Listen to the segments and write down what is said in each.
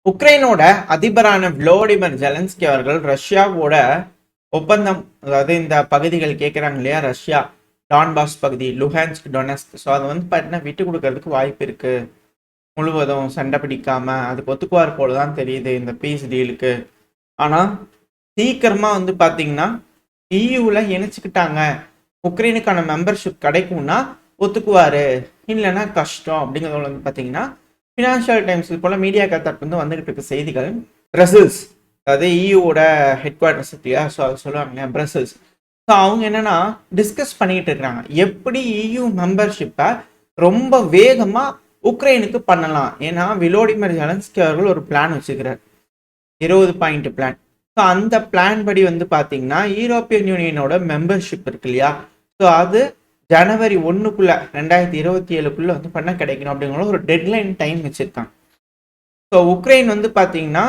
உக்ரைனோட அதிபரான விளோடிமிர் Zelensky அவர்கள் ரஷ்யாவோட ஒப்பந்தம், அதாவது இந்த பகுதிகள் கேட்குறாங்க இல்லையா, ரஷ்யா டான்பாஸ் பகுதி, லுஹான்ஸ்க், டொனஸ்க். ஸோ அதை வந்து பார்த்தீங்கன்னா விட்டு கொடுக்கறதுக்கு வாய்ப்பு இருக்கு. முழுவதும் சண்டை பிடிக்காம அதுக்கு ஒத்துக்குவார் போல தான் தெரியுது இந்த பீஸ் டீலுக்கு. ஆனால் சீக்கிரமா வந்து பார்த்தீங்கன்னா இயூல இணைச்சிக்கிட்டாங்க, உக்ரைனுக்கான மெம்பர்ஷிப் கிடைக்கும்னா ஒத்துக்குவாரு, இல்லைன்னா கஷ்டம் அப்படிங்கிறத வந்து பார்த்தீங்கன்னா ஃபினான்ஷியல் டைம்ஸ் இது போல மீடியா தரப்பு வந்து வந்துகிட்டு இருக்க செய்திகள். பிரசல்ஸ், அதாவது இயூவோட ஹெட் குவார்டர்ஸ் இல்லையா, ஸோ அதை சொல்லுவாங்க பிரசல்ஸ். ஸோ அவங்க என்னன்னா டிஸ்கஸ் பண்ணிட்டு இருக்காங்க எப்படி இயூ மெம்பர்ஷிப்பை ரொம்ப வேகமாக உக்ரைனுக்கு பண்ணலாம். ஏன்னா விளோடிமிர் ஜெலன்ஸ்கி அவர்கள் ஒரு பிளான் வச்சுக்கிறார், 20 பாயிண்ட் பிளான். ஸோ அந்த பிளான் படி வந்து பார்த்தீங்கன்னா யூரோப்பியன் யூனியனோட மெம்பர்ஷிப் இருக்கு இல்லையா, ஸோ அது ஜனவரி 1க்குள்ள 2027க்குள்ள வந்து பண்ண கிடைக்கணும் அப்படிங்கிற ஒரு டெட்லைன் டைம் வச்சிருக்காங்க. ஸோ உக்ரைன் வந்து பார்த்தீங்கன்னா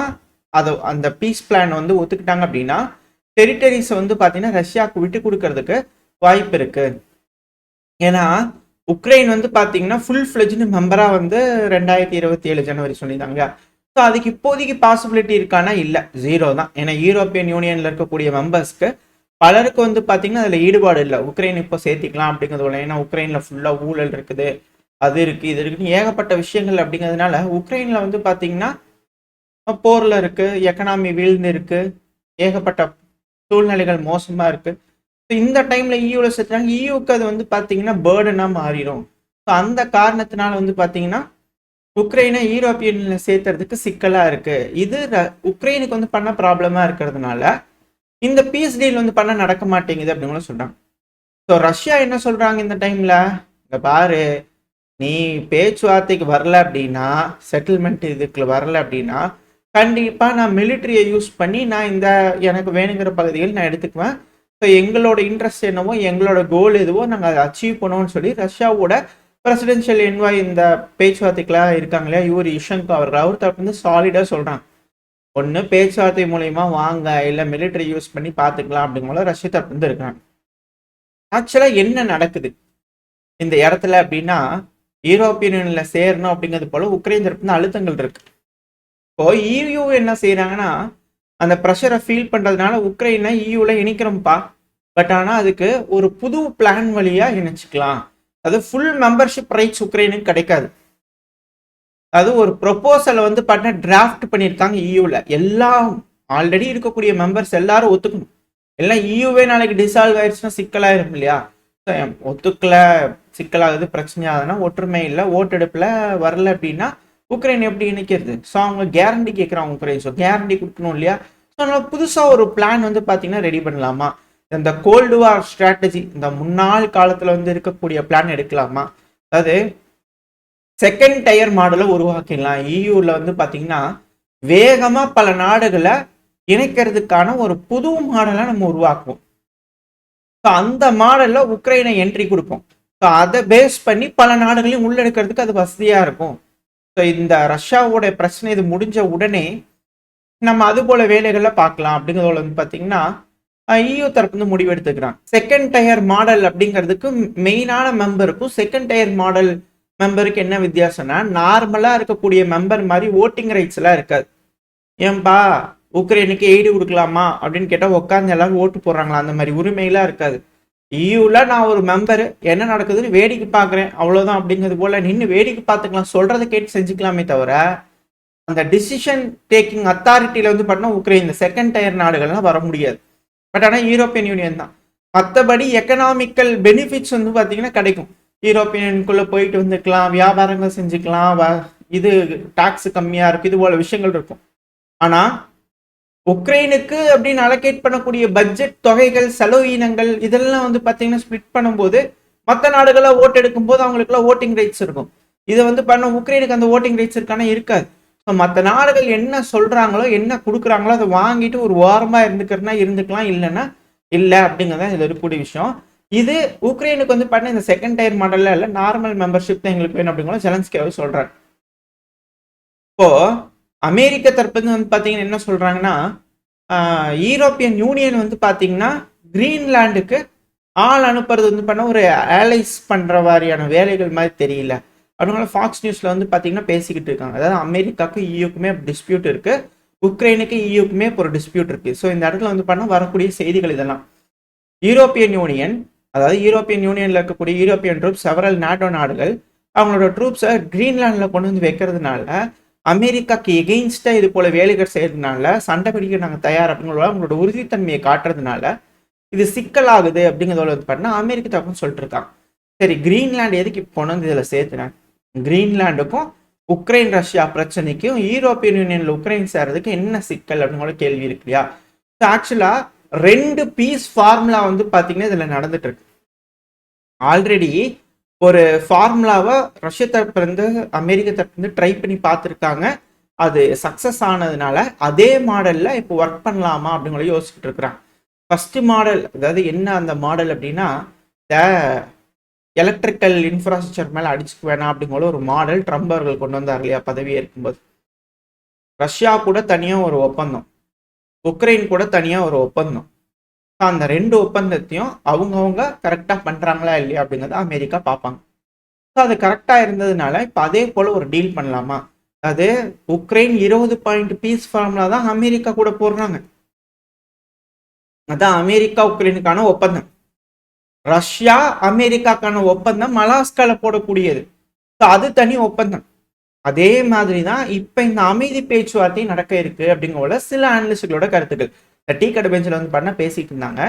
அதை அந்த பீஸ் பிளான் வந்து ஒத்துக்கிட்டாங்க அப்படின்னா டெரிட்டரிஸை வந்து பார்த்தீங்கன்னா ரஷ்யாவுக்கு விட்டு கொடுக்கறதுக்கு வாய்ப்பு இருக்கு. ஏன்னா உக்ரைன் வந்து பார்த்தீங்கன்னா ஃபுல் ஃப்ளெஜ்டு மெம்பராக வந்து 2027 ஜனவரி சொல்லியிருந்தாங்க. ஸோ அதுக்கு இப்போதைக்கு பாசிபிலிட்டி இருக்கானா இல்லை, ஜீரோ தான். ஏன்னா யூரோப்பியன் யூனியனில் இருக்கக்கூடிய மெம்பர்ஸ்க்கு பலருக்கு வந்து பார்த்தீங்கன்னா அதில் ஈடுபாடு இல்லை, உக்ரைன் இப்போ சேர்த்திக்கலாம் அப்படிங்கிறது. ஏன்னா உக்ரைனில் ஃபுல்லாக ஊழல் இருக்குது, அது இருக்குது, இது இருக்குன்னு ஏகப்பட்ட விஷயங்கள். அப்படிங்கிறதுனால உக்ரைனில் வந்து பார்த்தீங்கன்னா போரில் இருக்குது, எக்கனாமி வீழ்ந்து இருக்குது, ஏகப்பட்ட சூழ்நிலைகள் மோசமாக இருக்குது. ஸோ இந்த டைமில் இயூவில் சேர்த்துறாங்க, இயூக்கு அது வந்து பார்த்தீங்கன்னா பேர்டனாக மாறிடும். ஸோ அந்த காரணத்தினால வந்து பார்த்தீங்கன்னா உக்ரைனை யூரோப்பியனில் சேர்த்துறதுக்கு சிக்கலாக இருக்குது. இது உக்ரைனுக்கு வந்து பண்ண ப்ராப்ளமாக இருக்கிறதுனால இந்த பீஸ் டீல் வந்து பண்ண நடக்க மாட்டேங்குது அப்படின்னு சொல்றாங்க. ஸோ ரஷ்யா என்ன சொல்றாங்க இந்த டைம்ல, இங்க பாரு, நீ பேச்சுவார்த்தைக்கு வரல அப்படின்னா, செட்டில்மெண்ட் இதுக்கு வரல அப்படின்னா கண்டிப்பா நான் மிலிட்டரியை யூஸ் பண்ணி நான் இந்த எனக்கு வேணுங்கிற பகுதிகள் நான் எடுத்துக்குவேன். ஸோ எங்களோட இன்ட்ரெஸ்ட் என்னவோ, எங்களோட கோல் எதுவோ நாங்கள் அதை அச்சீவ் பண்ணுவோம்னு சொல்லி ரஷ்யாவோட பிரசிடென்ஷியல் என்வாய் இந்த பேச்சுவார்த்தைக்கெல்லாம் இருக்காங்க இல்லையா, இவர் யுஷன்கோ அவர்கள், அவர் தரப்பு வந்து சாலிடாக சொல்றாங்க, ஒன்று பேச்சுவார்த்தை மூலயமா வாங்க, இல்லை மிலிட்டரி யூஸ் பண்ணி பார்த்துக்கலாம் அப்படிங்கிற ரஷ்யா தரப்பு வந்து இருக்காங்க. ஆக்சுவலாக என்ன நடக்குது இந்த இடத்துல அப்படின்னா, யூரோப்பியன் யூனியனில் சேரணும் அப்படிங்கிறது போல உக்ரைன் தரப்பு வந்து அழுத்தங்கள் இருக்கு. இப்போ இயூ என்ன செய்யறாங்கன்னா அந்த ப்ரெஷரை ஃபீல் பண்றதுனால உக்ரைனை இயூல இணைக்கிறோம்ப்பா, பட் ஆனால் அதுக்கு ஒரு புது பிளான் வழியா இணைச்சிக்கலாம். அது ஃபுல் மெம்பர்ஷிப் ரைட்ஸ் உக்ரைனுக்கு கிடைக்காது. அது ஒரு ப்ரொபோசலை வந்து பார்த்தீங்கன்னா டிராஃப்ட் பண்ணியிருக்காங்க இயூவில். எல்லாம் ஆல்ரெடி இருக்கக்கூடிய மெம்பர்ஸ் எல்லாரும் ஒத்துக்கணும். எல்லாம் இயூவே நாளைக்கு டிசால்வ் ஆயிடுச்சுன்னா சிக்கலாயிரும் இல்லையா. ஒத்துக்கல, சிக்கலாகுது, பிரச்சனையாகுதுன்னா ஒற்றுமை இல்லை, ஓட்டெடுப்பில் வரல அப்படின்னா உக்ரைன் எப்படி இணைக்கிறது? ஸோ அவங்க கேரண்டி கேட்குறாங்க உக்ரைன். ஸோ கேரண்டி கொடுக்கணும் இல்லையா. ஸோ அதனால புதுசாக ஒரு பிளான் வந்து பார்த்தீங்கன்னா ரெடி பண்ணலாமா, இந்த கோல்டு வார் ஸ்ட்ராட்டஜி, இந்த முன்னாள் காலத்தில் வந்து இருக்கக்கூடிய பிளான் எடுக்கலாமா, அதாவது செகண்ட் டயர் மாடலை உருவாக்கிடலாம். இயூவில் வந்து பார்த்தீங்கன்னா வேகமாக பல நாடுகளை இணைக்கிறதுக்கான ஒரு புது மாடலை நம்ம உருவாக்குவோம். ஸோ அந்த மாடலில் உக்ரைனை என்ட்ரி கொடுப்போம். ஸோ அதை பேஸ் பண்ணி பல நாடுகளையும் உள்ளெடுக்கிறதுக்கு அது வசதியாக இருக்கும். ஸோ இந்த ரஷ்யாவோட பிரச்சனை இது முடிஞ்ச உடனே நம்ம அது போல வேலைகளை பார்க்கலாம் அப்படிங்கிறத வந்து பார்த்தீங்கன்னா இயூ தரப்பு வந்து முடிவு எடுத்துக்கிறாங்க. செகண்ட் டயர் மாடல் அப்படிங்கிறதுக்கு மெயினான மெம்பருக்கும் செகண்ட் டயர் மாடல் மெம்பருக்கு என்ன வித்தியாசம்னா, நார்மலாக இருக்கக்கூடிய மெம்பர் மாதிரி ஓட்டிங் ரைட்ஸ் எல்லாம் இருக்காது. ஏன்பா உக்ரைனுக்கு எய்டு கொடுக்கலாமா அப்படின்னு கேட்டால் உட்காந்து எல்லாரும் ஓட்டு போடுறாங்களா, அந்த மாதிரி உரிமையெல்லாம் இருக்காது. இயூல நான் ஒரு மெம்பர், என்ன நடக்குதுன்னு வேடிக்கை பார்க்குறேன் அவ்வளோதான் அப்படிங்கிறது போல நின்று வேடிக்கை பார்த்துக்கலாம், சொல்றதை கேட்டு செஞ்சுக்கலாமே தவிர அந்த டிசிஷன் டேக்கிங் அத்தாரிட்டியில வந்து பார்த்தீங்கன்னா உக்ரைன் இந்த செகண்ட் டயர் நாடுகள்லாம் வர முடியாது. பட் ஆனால் யூரோப்பியன் யூனியன் தான். மற்றபடி எக்கனாமிக்கல் பெனிஃபிட்ஸ் வந்து பார்த்தீங்கன்னா கிடைக்கும். யூரோப்பியன் யூனியனுக்குள்ளே போயிட்டு வந்துக்கலாம், வியாபாரங்கள் செஞ்சுக்கலாம், இது டாக்ஸ் கம்மியாக இருக்கும், இது போல விஷயங்கள் இருக்கும். ஆனால் உக்ரைனுக்கு அப்படின்னு அலோகேட் பண்ணக்கூடிய பட்ஜெட் தொகைகள், செலவீனங்கள் இதெல்லாம் வந்து பார்த்தீங்கன்னா ஸ்பிளிட் பண்ணும்போது மற்ற நாடுகளை ஓட்டு எடுக்கும் போது அவங்களுக்குலாம் ஓட்டிங் ரைட்ஸ் இருக்கும். இதை வந்து பண்ண உக்ரைனுக்கு அந்த ஓட்டிங் ரைட்ஸ் இருக்கானா இருக்காது. ஸோ மற்ற நாடுகள் என்ன சொல்றாங்களோ என்ன கொடுக்குறாங்களோ அதை வாங்கிட்டு ஒரு வாரமாக இருந்துக்கிறதுனா இருந்துக்கலாம், இல்லைன்னா இல்லை அப்படிங்கிறதான் இதில் இருக்கக்கூடிய விஷயம். இது உக்ரைனுக்கு வந்து பண்ண இந்த செகண்ட் டயர் மாடல்ல இல்லை, நார்மல் மெம்பர்ஷிப் தான் எங்களுக்கு வேணும் அப்படிங்கிற ஜெலன்ஸ்கி சொல்றாரு. இப்போ அமெரிக்க தரப்பு வந்து பார்த்தீங்கன்னா என்ன சொல்றாங்கன்னா, யூரோப்பியன் யூனியன் வந்து பார்த்தீங்கன்னா கிரீன்லாண்டுக்கு ஆள் அனுப்புறது வந்து பண்ண ஒரு அலைஸ் பண்ற மாதிரியான வேலைகள் மாதிரி தெரியல. அதனால ஃபாக்ஸ் நியூஸ்ல வந்து பாத்தீங்கன்னா பேசிக்கிட்டு இருக்காங்க. அதாவது அமெரிக்காவுக்கு இயூக்குமே டிஸ்பியூட் இருக்கு, உக்ரைனுக்கு இயூக்குமே ஒரு டிஸ்பியூட் இருக்கு. ஸோ இந்த இடத்துல வந்து பண்ண வரக்கூடிய செய்திகள் இதெல்லாம். யூரோப்பியன் யூனியன், அதாவது யூரோப்பியன் யூனியன்ல இருக்கக்கூடிய யூரோப்பியன் ட்ரூப்ஸ் செவரல் நாட்டோ நாடுகள் அவங்களோட ட்ரூப்ஸை கிரீன்லாண்டில் கொண்டு வந்து வைக்கிறதுனால அமெரிக்காக்கு எகெயின்ஸ்டா இது போல வேலைகள் செய்யறதுனால சண்டை பிடிக்க நாங்கள் தயார் அப்படிங்கிற அவங்களோட உறுதித்தன்மையை காட்டுறதுனால இது சிக்கலாகுது அப்படிங்கிறத வந்து பண்ணா அமெரிக்க தரப்புன்னு சொல்லிட்டு இருக்காங்க. சரி, கிரீன்லாந்து எதுக்கு இப்போ கொண்டு வந்து இதில் சேர்த்துனேன்? கிரீன்லாண்டுக்கும் உக்ரைன் ரஷ்யா பிரச்சனைக்கும் யூரோப்பியன் யூனியன்ல உக்ரைன் சேர்றதுக்கு என்ன சிக்கல் அப்படிங்கிற கேள்வி இருக்கு இல்லையா? ஆக்சுவலா 2 பீஸ் ஃபார்முலா வந்து பாத்தீங்கன்னா இதுல நடந்துட்டு இருக்கு. ஆல்ரெடி ஒரு ஃபார்முலாவை ரஷ்ய தரப்பு இருந்து அமெரிக்க தரப்பு இருந்து ட்ரை பண்ணி பார்த்துருக்காங்க. அது சக்சஸ் ஆனதுனால அதே மாடல்ல இப்போ ஒர்க் பண்ணலாமா அப்படிங்கிற யோசிச்சுட்டு இருக்கிறாங்க. ஃபர்ஸ்ட் மாடல், அதாவது என்ன அந்த மாடல் அப்படின்னா, இந்த எலக்ட்ரிக்கல் இன்ஃப்ராஸ்ட்ரக்சர் மேல அடிச்சுக்க வேணாம் அப்படிங்கிற ஒரு மாடல் ட்ரம்ப் அவர்கள் கொண்டு வந்தார் இல்லையா பதவி ஏற்கும்போது. ரஷ்யா கூட தனியா ஒரு ஒப்பந்தம், உக்ரைன் கூட தனியா ஒரு ஒப்பந்தம். அந்த 2 ஒப்பந்தத்தையும் அவங்கவுங்க கரெக்டா பண்றாங்களா இல்லையா அப்படிங்கிறத அமெரிக்கா பார்ப்பாங்க. அது கரெக்டா இருந்ததுனால இப்ப அதே போல ஒரு டீல் பண்ணலாமா? அது உக்ரைன் 20 பாயிண்ட் பீஸ் ஃபார்முலா தான் அமெரிக்கா கூட போடுறாங்க. அதான் அமெரிக்கா உக்ரைனுக்கான ஒப்பந்தம். ரஷ்யா அமெரிக்காக்கான ஒப்பந்தம் அலாஸ்கால போடக்கூடியது. அது தனி ஒப்பந்தம். அதே மாதிரிதான் இப்ப இந்த அமைதி பேச்சுவார்த்தை நடக்க இருக்கு அப்படிங்கிற சில அனலிஸ்டுகளோட கருத்துக்கள் டீ கடை பெஞ்சில் வந்து பண்ண பேசிட்டு இருந்தாங்க.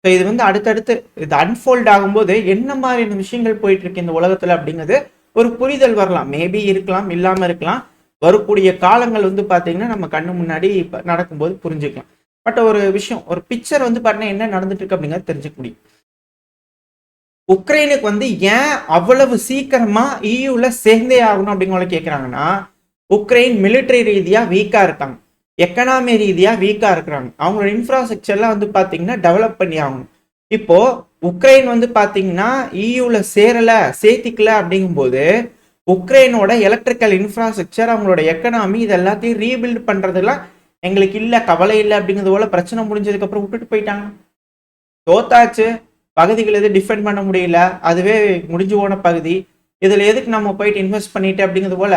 ஸோ இது வந்து அடுத்தடுத்து இது அன்ஃபோல்ட் ஆகும்போது என்ன மாதிரியான விஷயங்கள் போயிட்டு இருக்கு இந்த உலகத்துல அப்படிங்கிறது ஒரு புரிதல் வரலாம். மேபி இருக்கலாம், இல்லாம இருக்கலாம். வரக்கூடிய காலங்கள் வந்து பாத்தீங்கன்னா நம்ம கண்ணு முன்னாடி நடக்கும்போது புரிஞ்சுக்கலாம். பட் ஒரு விஷயம், ஒரு பிக்சர் வந்து பாத்தீங்கன்னா என்ன நடந்துட்டு இருக்கு அப்படிங்கிறது தெரிஞ்சுக்க முடியும். உக்ரைனுக்கு வந்து ஏன் அவ்வளவு சீக்கிரமா இயூல சேர்ந்தே ஆகணும் அப்படிங்கிற கேட்கிறாங்கன்னா, உக்ரைன் மிலிட்டரி ரீதியா வீக்கா இருக்காங்க, எக்கனாமி ரீதியா வீக்கா இருக்கிறாங்க. அவங்களோட இன்ஃப்ராஸ்ட்ரக்சர்லாம் வந்து பாத்தீங்கன்னா டெவலப் பண்ணி ஆகணும். இப்போ உக்ரைன் வந்து பாத்தீங்கன்னா இயூல சேர்த்திக்கல அப்படிங்கும்போது உக்ரைனோட எலக்ட்ரிக்கல் இன்ஃப்ராஸ்ட்ரக்சர், அவங்களோட எக்கனாமி இது எல்லாத்தையும் ரீபில்ட் பண்றதுலாம் எங்களுக்கு இல்ல, கவலை இல்லை அப்படிங்கிறது போல பிரச்சனை முடிஞ்சதுக்கு அப்புறம் விட்டுட்டு போயிட்டாங்க. தோத்தாச்சு, பகுதிகள் எதுவும் டிஃபெண்ட் பண்ண முடியல, அதுவே முடிஞ்சு போன பகுதி, இதுல எதுக்கு நம்ம போயிட்டு இன்வெஸ்ட் பண்ணிட்டு அப்படிங்கிறது போல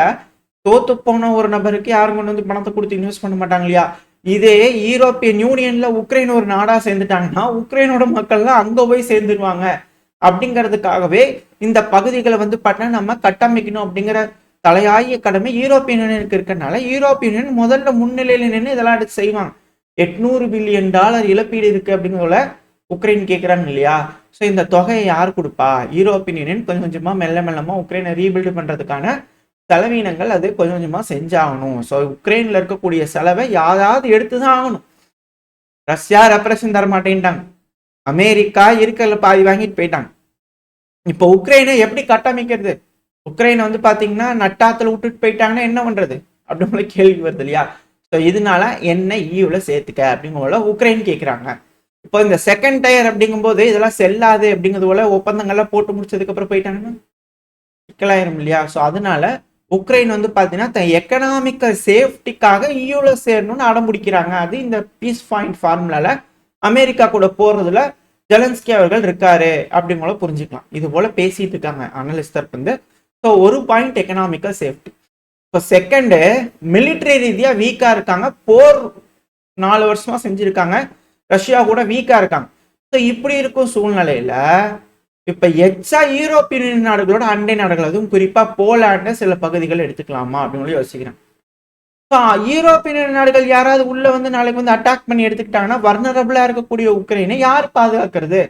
தோத்து போன ஒரு நபருக்கு யாரும் கொண்டு வந்து பணத்தை கொடுத்து இன்வெஸ்ட் பண்ண மாட்டாங்க இல்லையா? இதே யூரோப்பியன் யூனியன்ல உக்ரைன் ஒரு நாடா சேர்ந்துட்டாங்கன்னா உக்ரைனோட மக்கள்லாம் அங்க போய் சேர்ந்துருவாங்க. அப்படிங்கிறதுக்காகவே இந்த பகுதிகளை வந்து பார்த்தீங்கன்னா நம்ம கட்டமைக்கணும் அப்படிங்கிற தலையாய கடமை யூரோப்பியன் யூனியனுக்கு இருக்கிறதுனால யூரோப்பியன் யூனியன் முதல்ல முன்னிலையில நின்று இதெல்லாம் எடுத்து செய்வாங்க. $800 பில்லியன் இழப்பீடு இருக்கு அப்படிங்கிறத உக்ரைன் கேட்குறாங்க இல்லையா? ஸோ இந்த தொகையை யார் கொடுப்பா? யூரோப்பியன் யூனியன் கொஞ்சம் கொஞ்சமா மெல்ல மெல்லமா உக்ரைனை ரீபில்டு பண்றதுக்கான செலவினங்கள் அது கொஞ்சம் கொஞ்சமா செஞ்சாகணும். ஸோ உக்ரைன்ல இருக்கக்கூடிய செலவை யாராவது எடுத்துதான் ஆகணும். ரஷ்யா ரெப்ரஷன் தர மாட்டேன்ட்டாங்க, அமெரிக்கா இருக்கிறதுல பாதி வாங்கிட்டு போயிட்டாங்க. இப்போ உக்ரைனை எப்படி கட்டமைக்கிறது? உக்ரைனை வந்து பாத்தீங்கன்னா நட்டாத்துல விட்டுட்டு போயிட்டாங்கன்னா என்ன பண்றது அப்படிங்கிற கேள்வி வருது இல்லையா? ஸோ இதனால என்ன இயூல சேர்த்துக்க அப்படிங்கிற உக்ரைன் கேட்கிறாங்க. இப்போ இந்த செகண்ட் டயர் அப்படிங்கும்போது இதெல்லாம் செல்லாது அப்படிங்கிறது போல ஒப்பந்தங்கள்லாம் போட்டு முடிச்சதுக்கு அப்புறம் போயிட்டாங்கன்னா சிக்கலாயிரும் இல்லையா? ஸோ அதனால உக்ரைன் வந்து பாத்தீங்கன்னா தன் எக்கனாமிக்கல் சேஃப்டிக்காக இயூல சேரணும்னு அடம்பிடிக்கிறாங்க. அது இந்த பீஸ் பாயிண்ட் ஃபார்முலால அமெரிக்கா கூட போறதுல ஜெலன்ஸ்கி அவர்கள் இருக்காரு அப்படிங்கிற புரிஞ்சுக்கலாம். இது போல பேசிட்டு இருக்காங்க அனலிஸ்ட் தரப்பு வந்து. ஸோ ஒரு பாயிண்ட் எக்கனாமிக்கல் சேஃப்டி. இப்போ செகண்டு மிலிட்ரி ரீதியா வீக்கா இருக்காங்க, போர் 4 வருஷமா செஞ்சிருக்காங்க, ரஷ்யா கூட வீக்கா இருக்காங்க. ஸோ இப்படி இருக்கும் சூழ்நிலையில இப்ப எச்சா யூரோப்பியன் நாடுகளோட அண்டை நாடுகள், அதுவும் குறிப்பா போலாண்ட சில பகுதிகள் எடுத்துக்கலாமா அப்படின்னு யோசிக்கிறேன். யூரோப்பியன் நாடுகள் யாராவது உள்ள வந்து நாளைக்கு வந்து அட்டாக் பண்ணி எடுத்துக்கிட்டாங்கன்னா வர்னரபிளா இருக்கக்கூடிய உக்ரைனை யார் பாதுகாக்கிறது?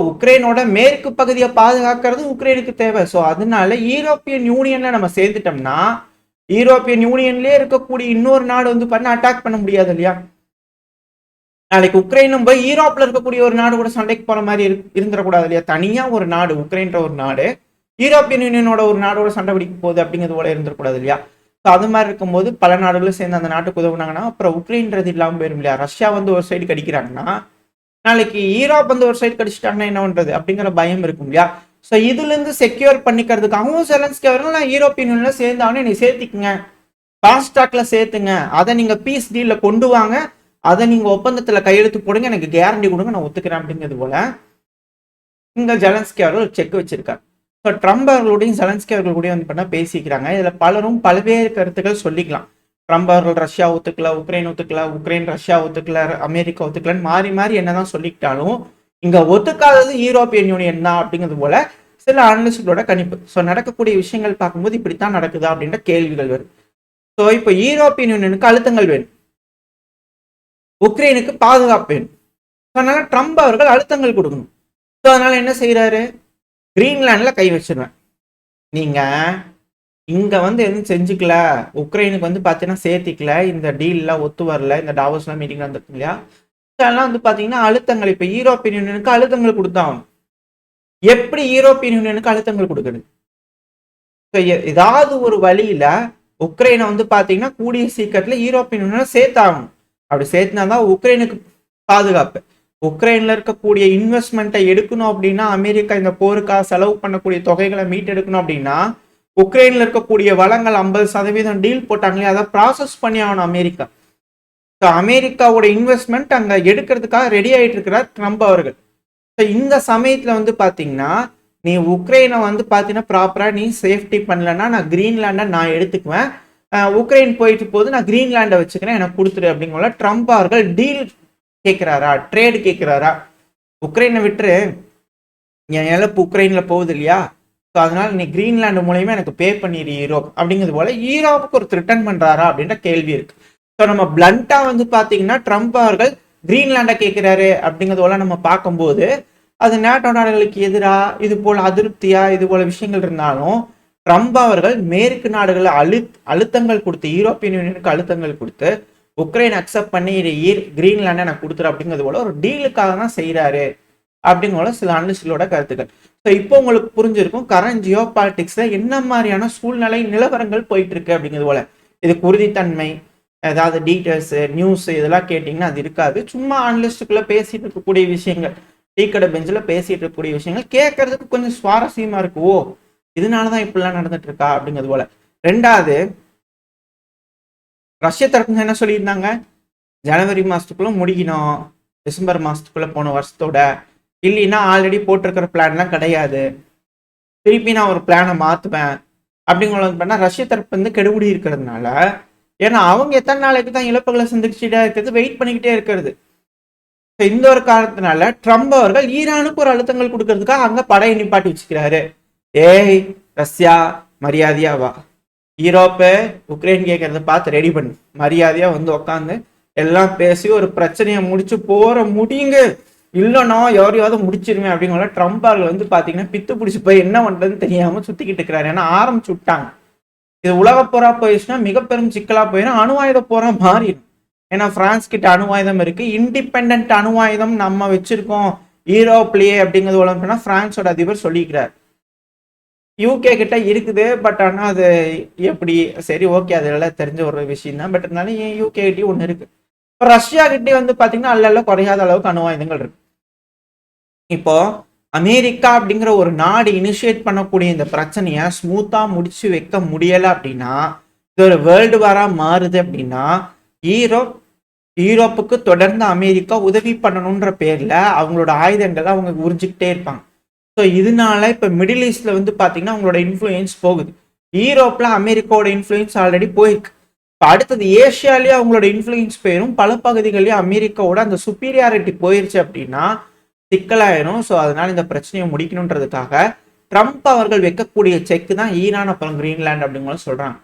உக்ரைனோட மேற்கு பகுதியை பாதுகாக்கிறது உக்ரைனுக்கு தேவை. ஸோ அதனால யூரோப்பியன் யூனியன்ல நம்ம சேர்ந்துட்டோம்னா யூரோப்பியன் யூனியன்லயே இருக்கக்கூடிய இன்னொரு நாடு வந்து பண்ண அட்டாக் பண்ண முடியாது இல்லையா? நாளைக்கு உக்ரைனும் போய் யூரோப்ல இருக்கக்கூடிய ஒரு நாடு கூட சண்டைக்கு போற மாதிரி இருந்துடக்கூடாது இல்லையா? தனியா ஒரு நாடு, உக்ரைன்ற ஒரு நாடு யூரோப்பியன் யூனியனோட ஒரு நாடோட சண்டை பிடிக்க போகுது அப்படிங்கிறது போல இருந்துடக்கூடாது இல்லையா? ஸோ அது மாதிரி இருக்கும்போது பல நாடுகளும் சேர்ந்து அந்த நாட்டுக்கு உதவுனாங்கன்னா அப்புறம் உக்ரைன்றது இல்லாமல் போயிடும் இல்லையா? ரஷ்யா வந்து ஒரு சைடு கடிக்கிறாங்கன்னா நாளைக்கு ஈராப் வந்து ஒரு சைடு கடிச்சிட்டாங்கன்னா என்ன பண்றது அப்படிங்கிற பயம் இருக்கும் இல்லையா? ஸோ இதுல இருந்து செக்யூர் பண்ணிக்கிறதுக்காகவும் ஜெலன்ஸ்கி அவர்கள் நான் யூரோப்பியன் யூனியன்ல சேர்ந்தாலும் நீ சேர்த்திக்குங்க, ஃபாஸ்ட்ராக்ல சேர்த்துங்க, அதை நீங்க பீஸ் டீல்ல கொண்டு வாங்க, அதை நீங்க ஒப்பந்தத்துல கையெழுத்து போடுங்க, எனக்கு கேரண்டி கொடுங்க, நான் ஒத்துக்கிறேன் அப்படிங்கிறது போல இங்க ஜெலன்ஸ்கி அவர்கள் செக் வச்சிருக்காரு. ஸோ ட்ரம்ப் அவர்களுடையும் ஜெலன்ஸ்கி அவர்களுடையும் வந்து பண்ண பேசிக்கிறாங்க. இதில் பலரும் பல்வேறு கருத்துக்கள் சொல்லிக்கலாம். ட்ரம்ப் அவர்கள் ரஷ்யா ஒத்துக்கல, உக்ரைன் ஒத்துக்கல, உக்ரைன் ரஷ்யா ஒத்துக்கல, அமெரிக்கா ஒத்துக்கலன்னு மாறி மாறி என்னதான் சொல்லிக்கிட்டாலும் இங்க ஒத்துக்காதது யூரோப்பியன் யூனியன் தான் அப்படிங்கிறது போல சில அனலிஸ்டுகளோட கணிப்பு. ஸோ நடக்கக்கூடிய விஷயங்கள் பார்க்கும்போது இப்படித்தான் நடக்குதா அப்படின்ற கேள்விகள் வருது. ஸோ இப்போ யூரோப்பியன் யூனியனுக்கு அழுத்தங்கள் வேணும், உக்ரைனுக்கு பாதுகாப்பு வேணும். அதனால ட்ரம்ப் அவர்கள் அழுத்தங்கள் கொடுக்கணும். ஸோ அதனால என்ன செய்யறாரு, கிரீன்லாண்ட்ல கை வச்சிருவேன், நீங்க இங்க வந்து எதுவும் செஞ்சுக்கல, உக்ரைனுக்கு வந்து பாத்தீங்கன்னா சேர்த்திக்கல, இந்த டீல்ல ஒத்து வரல, இந்த டாவோஸ்ல மீட்டிங் நடந்திருக்கு இல்லையா, அதெல்லாம் வந்து பாத்தீங்கன்னா அழுத்தங்கள் இப்ப யூரோப்பியன் யூனியனுக்கு அழுத்தங்கள் கொடுத்தாங்க. எப்படி யூரோப்பியன் யூனியனுக்கு அழுத்தங்கள் கொடுக்குறது, ஏதாவது ஒரு வழியில உக்ரைனை வந்து பாத்தீங்கன்னா கூடிய சீக்கிரத்துல யூரோப்பியன் யூனியன் சேர்த்தாகணும். அப்படி சேர்த்தினாதான் உக்ரைனுக்கு பாதுகாப்பு. உக்ரைன்ல இருக்கக்கூடிய இன்வெஸ்ட்மெண்ட்டை எடுக்கணும் அப்படின்னா, அமெரிக்கா இந்த போருக்காக செலவு பண்ணக்கூடிய தொகைகளை மீட்டெடுக்கணும் அப்படின்னா, உக்ரைன்ல இருக்கக்கூடிய வளங்கள் 50% டீல் போட்டாங்களே அதை ப்ராசஸ் பண்ணி ஆகணும் அமெரிக்கா. அமெரிக்காவோட இன்வெஸ்ட்மெண்ட் அங்க எடுக்கிறதுக்காக ரெடி ஆயிட்டு இருக்கிறார் ட்ரம்ப் அவர்கள். இந்த சமயத்துல வந்து பாத்தீங்கன்னா, நீ உக்ரைனை வந்து பாத்தீங்கன்னா ப்ராப்பரா நீ சேஃப்டி பண்ணலன்னா நான் கிரீன்லாண்டை நான் எடுத்துக்குவேன், உக்ரைன் போயிட்டு போது நான் கிரீன்லாண்டை வச்சுக்கிறேன், எனக்கு கொடுத்துரு அப்படிங்கிற ட்ரம்ப் அவர்கள் டீல் கேட்கிறாரா, ட்ரேடு கேட்கிறாரா. உக்ரைனை விட்டு என் இழப்பு உக்ரைன்ல போகுது இல்லையா, ஸோ அதனால நீ கிரீன்லாண்டு மூலயமா எனக்கு பே பண்ணிடு யூரோப் அப்படிங்கிறது போல யூரோப்புக்கு ஒரு ரிட்டர்ன் பண்றாரா அப்படின்ற கேள்வி இருக்கு. ஸோ நம்ம பிளண்டா வந்து பாத்தீங்கன்னா ட்ரம்ப் அவர்கள் கிரீன்லாண்டை கேட்கிறாரு அப்படிங்கிறது போல நம்ம பார்க்கும்போது அது நேட்டோ நாடுகளுக்கு எதிராக இது போல அதிருப்தியா இது போல விஷயங்கள் இருந்தாலும் ட்ரம்ப் அவர்கள் மேற்கு நாடுகளை அழுத்தங்கள் கொடுத்து யூரோப்பியன் யூனியனுக்கு அழுத்தங்கள் கொடுத்து உக்ரைன் அக்செப்ட் பண்ணி கிரீன்லாண்டை நான் கொடுத்துரு அப்படிங்கிறது போல ஒரு டீலுக்காக தான் செய்யறாரு அப்படிங்கிற சில அனலிஸ்டோட கருத்துக்கள். ஸோ இப்போ உங்களுக்கு புரிஞ்சிருக்கும் கரண்ட் ஜியோ பாலிடிக்ஸ்ல என்ன மாதிரியான சூழ்நிலை நிலவரங்கள் போயிட்டு இருக்கு அப்படிங்கிறது போல. இதுக்கு உறுதித்தன்மை ஏதாவது டீட்டெயில்ஸ் நியூஸ் இதெல்லாம் கேட்டிங்கன்னா அது இருக்காது. சும்மா அனலிஸ்டுக்குள்ள பேசிட்டு இருக்கக்கூடிய விஷயங்கள், டீ கடை பெஞ்சில் பேசிட்டு இருக்கக்கூடிய விஷயங்கள் கேட்கறதுக்கு கொஞ்சம் சுவாரஸ்யமா இருக்கு. ஓ இதனாலதான் இப்படிலாம் நடந்துட்டு இருக்கா அப்படிங்கிறது போல. ரெண்டாவது, ரஷ்ய தரப்பு என்ன சொல்லியிருந்தாங்க, ஜனவரி மாசத்துக்குள்ள முடிக்கணும், டிசம்பர் மாசத்துக்குள்ள போன வருஷத்தோட, இல்லைன்னா ஆல்ரெடி போட்டிருக்கிற பிளான்லாம் கிடையாது, திருப்பி நான் ஒரு பிளானை மாத்துவேன் அப்படிங்கிறது பண்ணா ரஷ்ய தரப்பு வந்து கெடுபிடி இருக்கிறதுனால, ஏன்னா அவங்க எத்தனை நாளைக்கு தான் இழப்புகளை சந்திச்சுட்டே இருக்கிறது, வெயிட் பண்ணிக்கிட்டே இருக்கிறது. இந்த ஒரு காரணத்தினால ட்ரம்ப் அவர்கள் ஈரானுக்கு ஒரு அழுத்தங்கள் கொடுக்கறதுக்காக அங்க படையை நிப்பாட்டி வச்சுக்கிறாரு. ஏய் ரஷ்யா மரியாதையா வா, யூரோப்பு உக்ரைன் கேட்கறத பார்த்து ரெடி பண்ணு, மரியாதையா வந்து உக்காந்து எல்லாம் பேசி ஒரு பிரச்சனையை முடிச்சு போற முடியுங்க, இல்லைன்னா யாரையாவது முடிச்சிருமே அப்படிங்கிற ட்ரம்ப் அவர்கள் வந்து பாத்தீங்கன்னா பித்து பிடிச்சி போய் என்ன பண்றதுன்னு தெரியாம சுத்திக்கிட்டு இருக்கிறாரு. ஏன்னா ஆரம்பிச்சு விட்டாங்க, இது உலக போரா போயிடுச்சுன்னா மிக பெரும் சிக்கலா போயிடும், அணு ஆயுத போரா மாறிடும். ஏன்னா பிரான்ஸ் கிட்ட அணு ஆயுதம் இருக்கு, இண்டிபெண்ட் அணு ஆயுதம் நம்ம வச்சிருக்கோம் யூரோப்லயே அப்படிங்கிறது பிரான்ஸோட அதிபர் சொல்லிக்கிறார். யூகே கிட்ட இருக்குது, பட் ஆனா அது எப்படி, சரி ஓகே அதெல்லாம் தெரிஞ்ச ஒரு விஷயம் தான், பட் இருந்தாலும் யூகே கிட்டே ஒண்ணு இருக்கு. இப்போ ரஷ்யா கிட்டே வந்து பாத்தீங்கன்னா அல்ல குறையாத அளவுக்கு அணு ஆயுதங்கள் இருக்கு. இப்போ அமெரிக்கா அப்படிங்கிற ஒரு நாடு இனிஷியேட் பண்ணக்கூடிய இந்த பிரச்சனைய ஸ்மூத்தா முடிச்சு வைக்க முடியல அப்படின்னா, இது ஒரு வேர்ல்டு வாரா மாறுது அப்படின்னா, யூரோப்புக்கு தொடர்ந்து அமெரிக்கா உதவி பண்ணணுன்ற பேர்ல அவங்களோட ஆயுதங்களை அவங்க உறிஞ்சிக்கிட்டே இருப்பாங்க. ஸோ இதனால இப்ப மிடில் ஈஸ்ட்ல வந்து பாத்தீங்கன்னா அவங்களோட இன்ஃப்ளூயன்ஸ் போகுது. யூரோப்ல அமெரிக்காவோட இன்ஃப்ளூயன்ஸ் ஆல்ரெடி போயிருக்கு. இப்போ அடுத்தது ஏஷியாலேயே அவங்களோட இன்ஃப்ளூயன்ஸ் போயிடும், பல பகுதிகளிலேயே அமெரிக்காவோட அந்த சுப்பீரியாரிட்டி போயிருச்சு அப்படின்னா சிக்கலாயிரும். ஸோ அதனால இந்த பிரச்சனையை முடிக்கணுன்றதுக்காக ட்ரம்ப் அவர்கள் வைக்கக்கூடிய செக் தான் ஈரான் அப்புறம் கிரீன்லாண்ட் அப்படிங்கிறது சொல்றாங்க.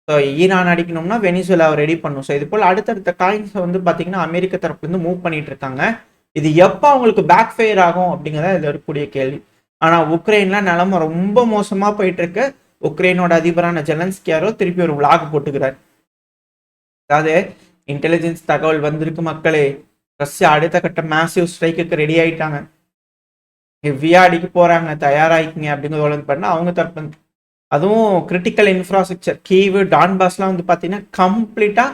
ஸோ ஈரான் அடிக்கணும்னா வெனிசுலாவை ரெடி பண்ணும். ஸோ இது போல் அடுத்தடுத்த காயின்ஸை வந்து பார்த்தீங்கன்னா அமெரிக்க தரப்புலேருந்து மூவ் பண்ணிட்டு இருக்காங்க. இது எப்போ அவங்களுக்கு பேக் ஃபயர் ஆகும் அப்படிங்கிறத இதில் இருக்கக்கூடிய கேள்வி. ஆனால் உக்ரைன்ல நிலைமை ரொம்ப மோசமாக போயிட்டு இருக்கு. உக்ரைனோட அதிபரான ஜெலன்ஸ்கியாரோ திருப்பி ஒரு விளாக் போட்டுக்கிறார். அதாவது இன்டெலிஜென்ஸ் தகவல் வந்திருக்கு மக்களே, ரஷ்யா அடுத்த கட்ட மேசிவ் ஸ்ட்ரைக்கு ரெடி ஆயிட்டாங்க, ஹெவியா அடிக்க போறாங்க, தயாராகிக்குங்க அப்படிங்கிறது பண்ணா அவங்க தரப்பு. அதுவும் கிரிட்டிக்கல் இன்ஃப்ராஸ்ட்ரக்சர் கீவு டான்பாஸ்லாம் வந்து பார்த்தீங்கன்னா கம்ப்ளீட்டாக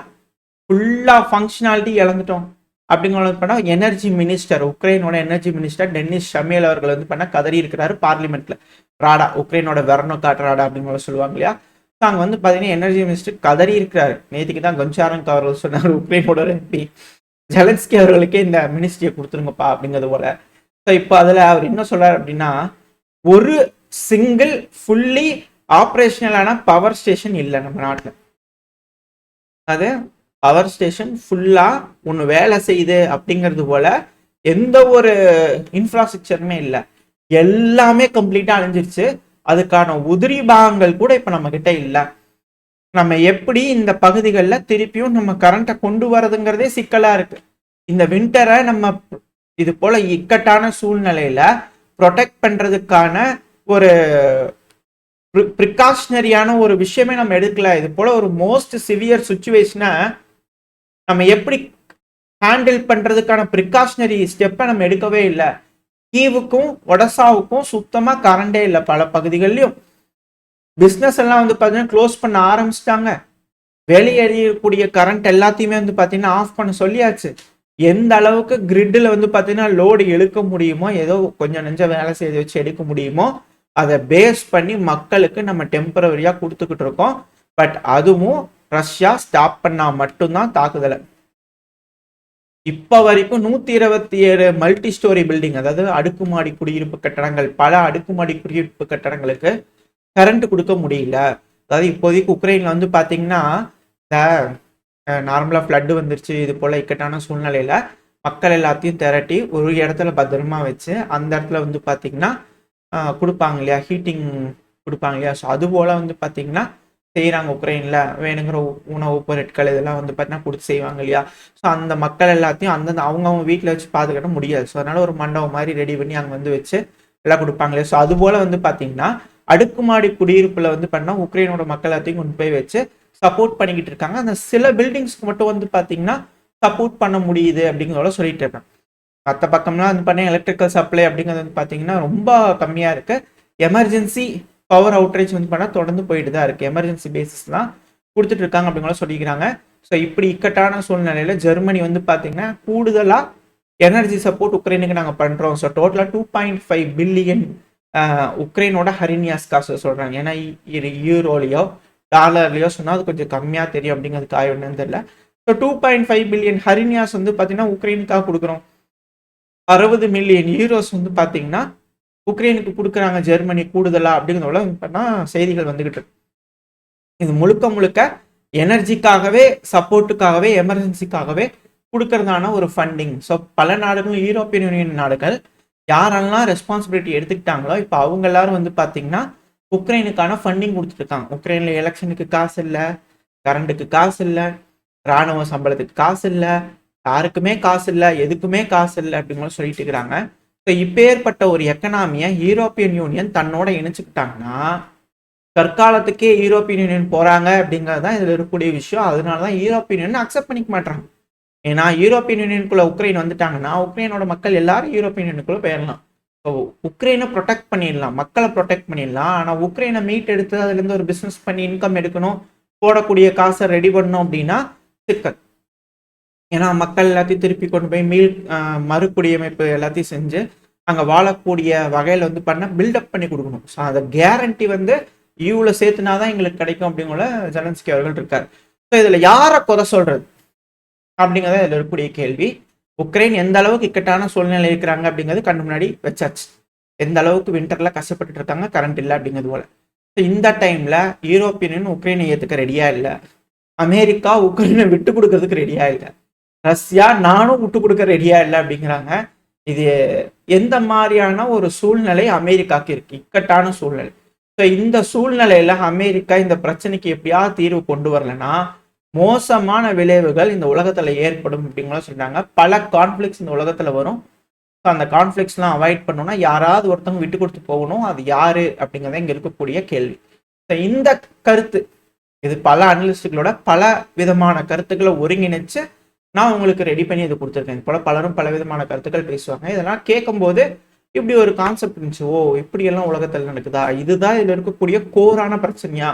ஃபுல்லாக ஃபங்க்ஷனாலிட்டி இழந்துட்டோம் அப்படிங்கிறது பண்ண எனர்ஜி மினிஸ்டர், உக்ரைனோட எனர்ஜி மினிஸ்டர் டெனிஸ் ஷமேல் அவர்கள் வந்து பண்ண கதறி இருக்கிறாரு பார்லிமெண்ட்ல. ராடா உக்ரைனோட வெர்னோ காட் ராடா அப்படிங்கிற சொல்லுவாங்க இல்லையா, அங்கே வந்து பார்த்தீங்கன்னா எனர்ஜி மினிஸ்டர் கதறி இருக்கிறாரு. நேற்றுக்கு தான் கொன்சாரங்க் அவர்கள் சொன்னார் உக்ரைனோட எம்பி ஜெலன்ஸ்கி அவர்களுக்கே இந்த மினிஸ்ட்ரியை கொடுத்துருங்கப்பா அப்படிங்கிறது போல. ஸோ இப்போ அதில் அவர் என்ன சொல்றாரு அப்படின்னா, ஒரு சிங்கிள் ஃபுல்லி ஆப்ரேஷனலான பவர் ஸ்டேஷன் இல்லை நம்ம நாட்டில். அது பவர் ஸ்டேஷன் ஃபுல்லா ஒன்று வேலை செய்யுது அப்படிங்கிறது போல எந்த ஒரு இன்ஃப்ராஸ்ட்ரக்சருமே இல்லை. எல்லாமே கம்ப்ளீட்டா அழிஞ்சிருச்சு. அதுக்கான உதிரி பாகங்கள் கூட இப்ப நம்ம கிட்ட இல்லை. நம்ம எப்படி இந்த பகுதிகளில் திருப்பியும் நம்ம கரண்ட்டை கொண்டு வரதுங்கிறதே சிக்கலா இருக்கு. இந்த விண்டரை நம்ம இது போல இக்கட்டான சூழ்நிலையில ப்ரொடெக்ட் பண்றதுக்கான ஒரு ப்ரிகாஷனரியான ஒரு விஷயமே நம்ம எடுக்கல. இது போல ஒரு மோஸ்ட் சிவியர் சுச்சுவேஷனை நம்ம எப்படி ஹேண்டில் பண்றதுக்கான ப்ரிகாஷனரி ஸ்டெப்பை நம்ம எடுக்கவே இல்லை. கீவுக்கும் ஒடசாவுக்கும் சுத்தமா கரண்டே இல்லை. பல பகுதிகளிலும் பிஸ்னஸ் எல்லாம் வந்து பார்த்தீங்கன்னா க்ளோஸ் பண்ண ஆரம்பிச்சிட்டாங்க. வெளியேறக்கூடிய கரண்ட் எல்லாத்தையுமே வந்து பார்த்தீங்கன்னா ஆஃப் பண்ண சொல்லியாச்சு. எந்த அளவுக்கு கிரிட்டில் வந்து பார்த்தீங்கன்னா லோடு இழுக்க முடியுமோ, ஏதோ கொஞ்சம் நெஞ்ச வேலை செய்து வச்சு எடுக்க முடியுமோ அதை பேஸ் பண்ணி மக்களுக்கு நம்ம டெம்பரவரியா கொடுத்துக்கிட்டு இருக்கோம். பட் அதுவும் ரஷ்யா ஸ்டாப் பண்ணா மட்டும்தான் தாக்குதலை. இப்ப வரைக்கும் 127 மல்டி ஸ்டோரி பில்டிங், அதாவது அடுக்குமாடி குடியிருப்பு கட்டடங்கள், பல அடுக்குமாடி குடியிருப்பு கட்டடங்களுக்கு கரண்ட் கொடுக்க முடியல. அதாவது இப்போதைக்கு உக்ரைன்ல வந்து பாத்தீங்கன்னா நார்மலா ஃப்ளட் வந்துருச்சு. இது போல இக்கட்டான சூழ்நிலையில மக்கள் எல்லாத்தையும் திரட்டி ஒரு இடத்துல பத்திரமா வச்சு அந்த இடத்துல வந்து பாத்தீங்கன்னா கொடுப்பாங்க இல்லையா, ஹீட்டிங் கொடுப்பாங்க இல்லையா. ஸோ அது போல வந்து பாத்தீங்கன்னா செய்கிறாங்க. உக்ரைனில் வேணுங்கிற உணவுப் பொருட்கள் இதெல்லாம் வந்து பார்த்தீங்கன்னா கொடுத்து செய்வாங்க இல்லையா. ஸோ அந்த மக்கள் எல்லாத்தையும் அந்தந்த அவங்கவுங்க வீட்டில் வச்சு பாதுகாட்ட முடியாது. ஸோ அதனால ஒரு மண்டபம் மாதிரி ரெடி பண்ணி அங்கே வந்து வச்சு எல்லாம் கொடுப்பாங்க இல்லையா. ஸோ அது போல் வந்து பார்த்தீங்கன்னா அடுக்குமாடி குடியிருப்பில் வந்து பண்ணால் உக்ரைனோட மக்கள் எல்லாத்தையும் கொண்டு போய் வச்சு சப்போர்ட் பண்ணிக்கிட்டு இருக்காங்க. அந்த சில பில்டிங்ஸ்க்கு மட்டும் வந்து பார்த்தீங்கன்னா சப்போர்ட் பண்ண முடியுது அப்படிங்கிறத சொல்லிட்டு இருக்கேன். மற்ற பக்கம்லாம் வந்து பார்த்தீங்கன்னா எலக்ட்ரிக்கல் சப்ளை அப்படிங்கிறது வந்து பார்த்தீங்கன்னா ரொம்ப கம்மியாக இருக்கு. எமர்ஜென்சி பவர் அவுட்ரேஜ் வந்து பண்ணால் தொடர்ந்து போயிட்டு தான் இருக்கு. எமர்ஜென்சி பேசிஸ் தான் கொடுத்துட்டு இருக்காங்க அப்படிங்கிற சொல்லிக்கிறாங்க. ஸோ இப்படி இக்கட்டான சூழ்நிலையில ஜெர்மனி வந்து பார்த்தீங்கன்னா கூடுதலாக எனர்ஜி சப்போர்ட் உக்ரைனுக்கு நாங்கள் பண்ணுறோம். ஸோ டோட்டலாக 2.5 பில்லியன் உக்ரைனோட ஹரினியாஸ் காசு சொல்கிறாங்க. ஏன்னா யூரோலையோ டாலர்லையோ சொன்னால் அது கொஞ்சம் கம்மியாக தெரியும் அப்படிங்கிறதுக்கு ஆயுன்னு தெரியல. ஸோ 2.5 பில்லியன் ஹரினியாஸ் வந்து பார்த்தீங்கன்னா உக்ரைனுக்காக கொடுக்குறோம். 60 மில்லியன் யூரோஸ் வந்து பார்த்தீங்கன்னா உக்ரைனுக்கு கொடுக்குறாங்க ஜெர்மனி கூடுதலா அப்படிங்கிறத பண்ணா செய்திகள் வந்துகிட்டு இருக்கு. இது முழுக்க முழுக்க எனர்ஜிக்காகவே சப்போர்ட்டுக்காகவே எமர்ஜென்சிக்காகவே கொடுக்கறதான ஒரு ஃபண்டிங். ஸோ பல நாடுகளும் யூரோப்பியன் யூனியன் நாடுகள் யாரெல்லாம் ரெஸ்பான்சிபிலிட்டி எடுத்துக்கிட்டாங்களோ இப்போ அவங்க எல்லாரும் வந்து பார்த்தீங்கன்னா உக்ரைனுக்கான ஃபண்டிங் கொடுத்துட்டு இருக்காங்க. உக்ரைன்ல எலெக்ஷனுக்கு காசு இல்லை, கரண்ட்டுக்கு காசு இல்லை, ராணுவ சம்பளத்துக்கு காசு இல்லை, யாருக்குமே காசு இல்லை, எதுக்குமே காசு இல்லை அப்படிங்கிற சொல்லிட்டு இருக்கிறாங்க. ஸோ இப்பேற்பட்ட ஒரு எக்கனாமியை யூரோப்பியன் யூனியன் தன்னோட இணைச்சுக்கிட்டாங்கன்னா தற்காலத்துக்கே யூரோப்பியன் யூனியன் போறாங்க அப்படிங்கிறது தான் இதில் இருக்கக்கூடிய விஷயம். அதனால தான் யூரோப்பியன் யூனியன் அக்செப்ட் பண்ணிக்க மாட்டாங்க. ஏன்னா யூரோப்பியன் யூனியனுக்குள்ள உக்ரைன் வந்துட்டாங்கன்னா உக்ரைனோட மக்கள் எல்லாரும் யூரோப்பியன் யூனியனுக்குள்ள போயிடலாம். ஸோ உக்ரைனை ப்ரொடெக்ட் பண்ணிடலாம், மக்களை ப்ரொடெக்ட் பண்ணிடலாம். ஆனால் உக்ரைனை மீட் எடுத்து அதுலேருந்து ஒரு பிஸ்னஸ் பண்ணி இன்கம் எடுக்கணும், போடக்கூடிய காசை ரெடி பண்ணணும் அப்படின்னா சிக்கல். ஏன்னா மக்கள் எல்லாத்தையும் திருப்பி கொண்டு போய் மறுகுடியமைப்பு எல்லாத்தையும் செஞ்சு அங்கே வாழக்கூடிய வகையில் வந்து பண்ண பில்டப் பண்ணி கொடுக்கணும். ஸோ அதை கேரண்டி வந்து யூல சேர்த்துனாதான் எங்களுக்கு கிடைக்கும் அப்படிங்கிற ஜெலன்ஸ்கி அவர்கள் இருக்காரு. ஸோ இதில் யாரை குறை சொல்றது அப்படிங்கிறத இதில் இருக்கக்கூடிய கேள்வி. உக்ரைன் எந்த அளவுக்கு இக்கட்டான சூழ்நிலை இருக்கிறாங்க அப்படிங்கிறது கண்ணு முன்னாடி வச்சாச்சு. எந்த அளவுக்கு விண்டர்ல கஷ்டப்பட்டு இருக்காங்க, கரண்ட் இல்லை அப்படிங்கிறது போல. ஸோ இந்த டைம்ல யூரோப்பியன் உக்ரைனை ஏற்றுக்க ரெடியா இல்லை, அமெரிக்கா உக்ரைனை விட்டு கொடுக்கறதுக்கு ரெடியா இல்லை, ரஷ்யா நானும் விட்டு கொடுக்க ரெடியா இல்லை அப்படிங்கிறாங்க. இது எந்த மாதிரியான ஒரு சூழ்நிலை அமெரிக்காவுக்கு இருக்கு, இக்கட்டான சூழ்நிலை. ஸோ இந்த சூழ்நிலையில அமெரிக்கா இந்த பிரச்சனைக்கு எப்படியாவது தீர்வு கொண்டு வரலன்னா மோசமான விளைவுகள் இந்த உலகத்துல ஏற்படும் அப்படிங்கிற சொல்றாங்க. பல கான்ஃபிளிக்ஸ் இந்த உலகத்துல வரும். ஸோ அந்த கான்ஃபிளிக்ஸ்லாம் அவாய்ட் பண்ணணும்னா யாராவது ஒருத்தவங்க விட்டு கொடுத்து போகணும். அது யாரு அப்படிங்கிறத இங்க இருக்கக்கூடிய கேள்வி. ஸோ இந்த கருத்து இது பல அனலிஸ்டுகளோட பல விதமான கருத்துக்களை ஒருங்கிணைச்சு நான் உங்களுக்கு ரெடி பண்ணி இது கொடுத்துருக்கேன். இது போல பலரும் பல விதமான கருத்துக்கள் பேசுவாங்க. இதெல்லாம் கேட்கும்போது இப்படி ஒரு கான்செப்ட் இருந்துச்சு, ஓ இப்படி எல்லாம் உலகத்தில் நடக்குதா, இதுதான் இதுல இருக்கக்கூடிய கோரான பிரச்சனையா.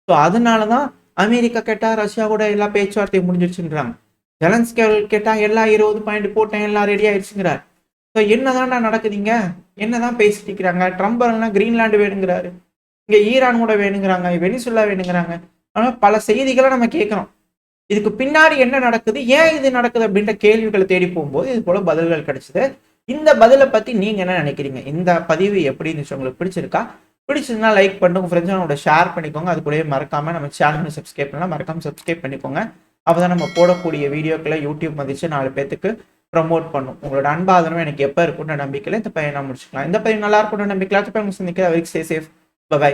ஸோ அதனாலதான் அமெரிக்கா கேட்டா ரஷ்யா கூட எல்லா பேச்சுவார்த்தையும் முடிஞ்சிருச்சுன்றாங்க. ஜெலன்ஸ்கி அவர்கள் கேட்டா எல்லா 20 பாயிண்ட் போட்டேன் எல்லாம் ரெடி ஆயிடுச்சுங்கிறார். ஸோ என்னதான்டா நடக்குதுங்க, என்னதான் பேசிட்டு இருக்கிறாங்க. ட்ரம்ப் எல்லாம் கிரீன்லாண்டு வேணுங்கிறாரு, இங்க ஈரான் கூட வேணுங்கிறாங்க, வெனிசுலா வேணுங்கிறாங்க. ஆனா பல செய்திகளை நம்ம கேட்கிறோம். இதுக்கு பின்னாடி என்ன நடக்குது, ஏன் இது நடக்குது அப்படின்ற கேள்விகளை தேடி போகும்போது இது போல பதில்கள் கிடைச்சது. இந்த பதிலை பத்தி நீங்க என்ன நினைக்கிறீங்க? இந்த பதிவு எப்படி இருந்துச்சு, உங்களுக்கு பிடிச்சிருக்கா? பிடிச்சிருந்தா லைக் பண்ணிட்டு உங்கள் ஃப்ரெண்ட்ஸோட ஷேர் பண்ணிக்கோங்க. அது கூடவே மறக்காமல் நம்ம சேனலை சப்ஸ்கிரைப் பண்ணலாம், மறக்காமல் சப்ஸ்கிரைப் பண்ணிக்கோங்க. அப்போ தான் நம்ம போடக்கூடிய வீடியோக்களை யூடியூப் மதிச்சு 4 பேத்துக்கு ப்ரமோட் பண்ணும். உங்களோட அன்பாதரவு எனக்கு எப்போ இருக்குன்ற நம்பிக்கையில் இந்த பையனை முடிச்சுக்கலாம். இந்த பையன் நல்லா இருக்கும்னு நம்பிக்கையில் சந்திக்கிற வரைக்கும் ஸ்டே சேஃப். பை.